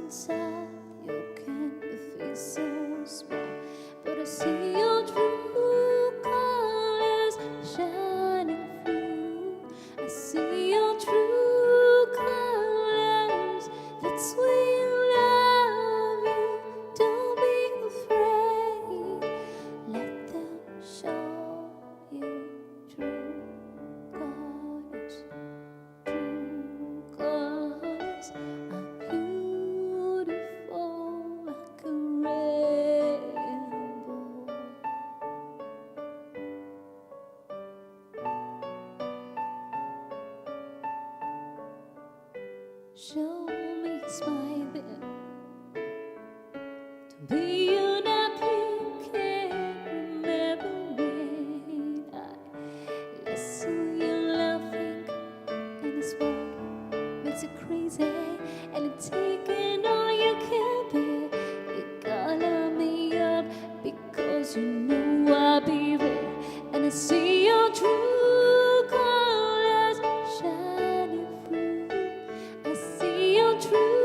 inside. You can feel so small, but I see your true colors shining through. I see your true colors. That's we love you. Don't be afraid. Let them show you true colors. True colors are beautiful like a rainbow. Show me smiling. Don't be unhappy. Can't remember when I listen. You laughing in this world makes you crazy, and it's taking all you can bear. You color me up because you know I'll be there, and I see your true colors shining through. I see your true